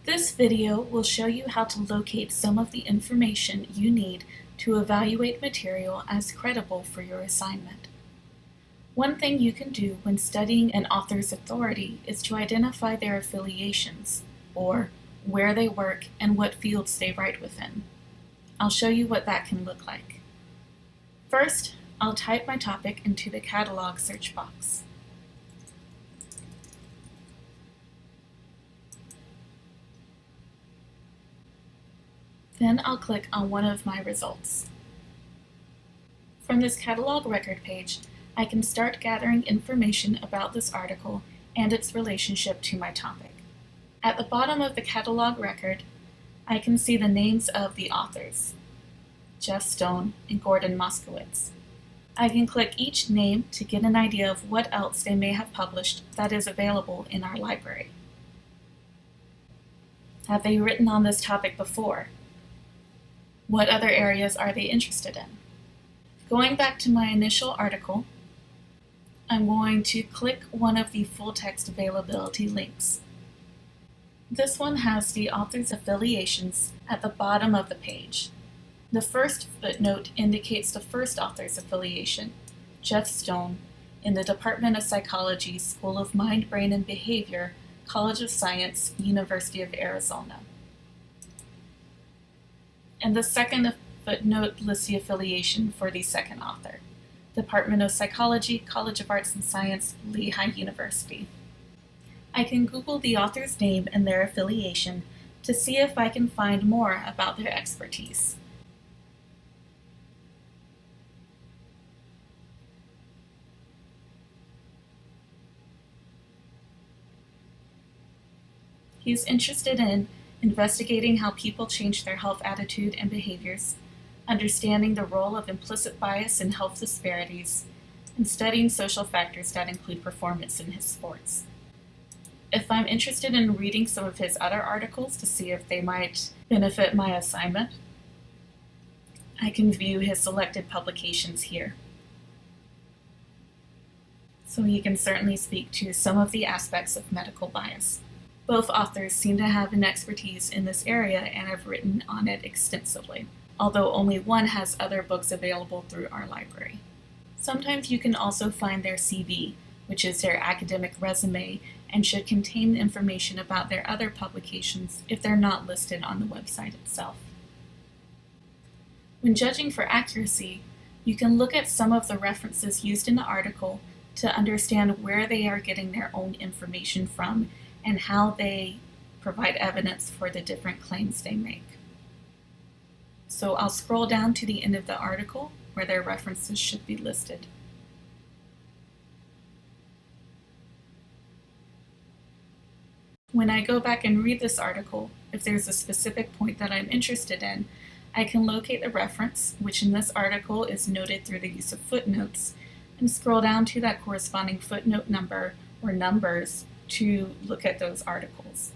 This video will show you how to locate some of the information you need to evaluate material as credible for your assignment. One thing you can do when studying an author's authority is to identify their affiliations, or where they work and what fields they write within. I'll show you what that can look like. First, I'll type my topic into the catalog search box. Then I'll click on one of my results. From this catalog record page, I can start gathering information about this article and its relationship to my topic. At the bottom of the catalog record, I can see the names of the authors, Jeff Stone and Gordon Moskowitz. I can click each name to get an idea of what else they may have published that is available in our library. Have they written on this topic before? What other areas are they interested in? Going back to my initial article, I'm going to click one of the full text availability links. This one has the author's affiliations at the bottom of the page. The first footnote indicates the first author's affiliation, Jeff Stone, in the Department of Psychology, School of Mind, Brain, and Behavior, College of Science, University of Arizona. And the second footnote lists the affiliation for the second author, Department of Psychology, College of Arts and Science, Lehigh University. I can Google the author's name and their affiliation to see if I can find more about their expertise. He is interested in investigating how people change their health attitude and behaviors, understanding the role of implicit bias in health disparities, and studying social factors that include performance in his sports. If I'm interested in reading some of his other articles to see if they might benefit my assignment, I can view his selected publications here. So he can certainly speak to some of the aspects of medical bias. Both authors seem to have an expertise in this area and have written on it extensively, although only one has other books available through our library. Sometimes you can also find their CV, which is their academic resume, and should contain information about their other publications if they're not listed on the website itself. When judging for accuracy, you can look at some of the references used in the article to understand where they are getting their own information from and how they provide evidence for the different claims they make. So I'll scroll down to the end of the article where their references should be listed. When I go back and read this article, if there's a specific point that I'm interested in, I can locate the reference, which in this article is noted through the use of footnotes, and scroll down to that corresponding footnote number or numbers to look at those articles.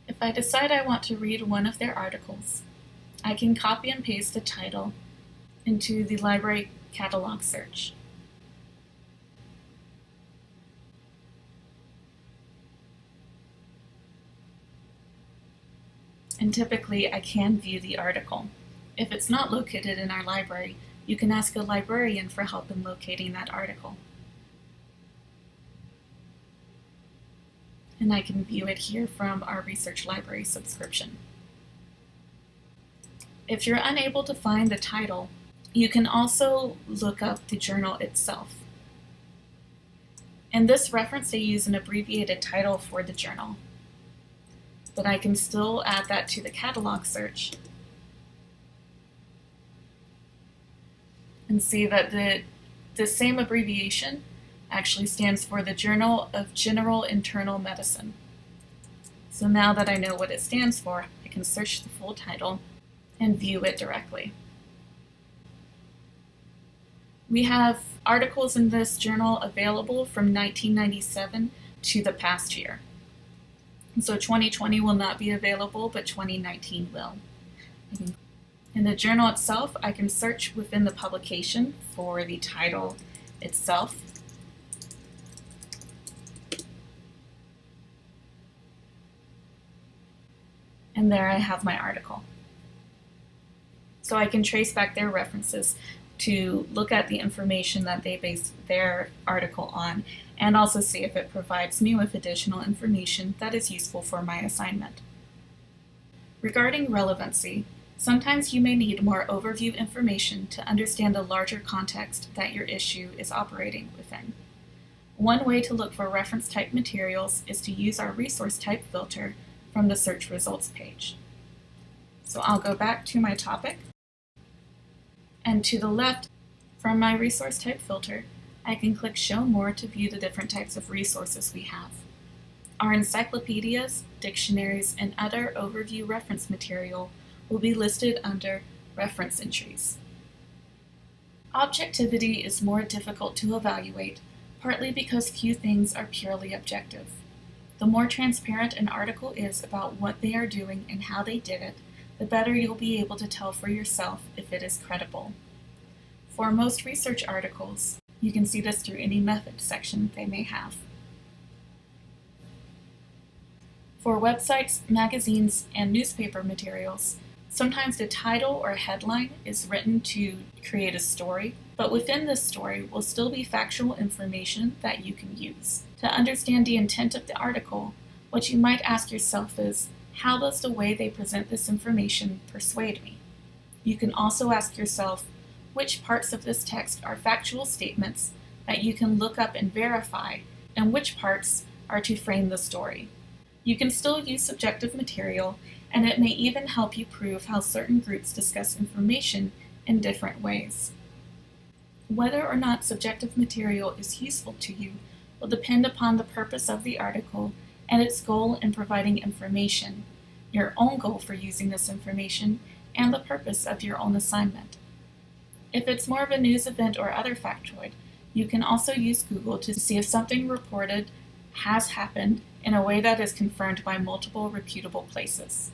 If I decide I want to read one of their articles, I can copy and paste the title into the library catalog search. And typically I can view the article. If it's not located in our library, you can ask a librarian for help in locating that article. And I can view it here from our research library subscription. If you're unable to find the title, you can also look up the journal itself. In this reference, they use an abbreviated title for the journal, but I can still add that to the catalog search and see that the same abbreviation actually stands for the Journal of General Internal Medicine. So now that I know what it stands for, I can search the full title and view it directly. We have articles in this journal available from 1997 to the past year. So 2020 will not be available, but 2019 will. In the journal itself, I can search within the publication for the title itself. And there I have my article. So I can trace back their references to look at the information that they based their article on, and also see if it provides me with additional information that is useful for my assignment. Regarding relevancy, sometimes you may need more overview information to understand the larger context that your issue is operating within. One way to look for reference type materials is to use our resource type filter from the search results page. So I'll go back to my topic, and to the left from my resource type filter, I can click Show More to view the different types of resources we have. Our encyclopedias, dictionaries, and other overview reference material will be listed under Reference Entries. Objectivity is more difficult to evaluate, partly because few things are purely objective. The more transparent an article is about what they are doing and how they did it, the better you'll be able to tell for yourself if it is credible. For most research articles, you can see this through any method section they may have. For websites, magazines, and newspaper materials, sometimes the title or headline is written to create a story, but within this story will still be factual information that you can use. To understand the intent of the article, what you might ask yourself is, how does the way they present this information persuade me? You can also ask yourself, which parts of this text are factual statements that you can look up and verify, and which parts are to frame the story. You can still use subjective material, and it may even help you prove how certain groups discuss information in different ways. Whether or not subjective material is useful to you will depend upon the purpose of the article and its goal in providing information, your own goal for using this information, and the purpose of your own assignment. If it's more of a news event or other factoid, you can also use Google to see if something reported has happened in a way that is confirmed by multiple reputable places.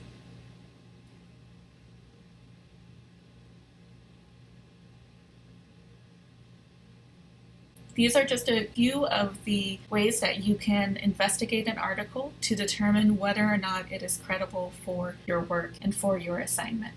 These are just a few of the ways that you can investigate an article to determine whether or not it is credible for your work and for your assignment.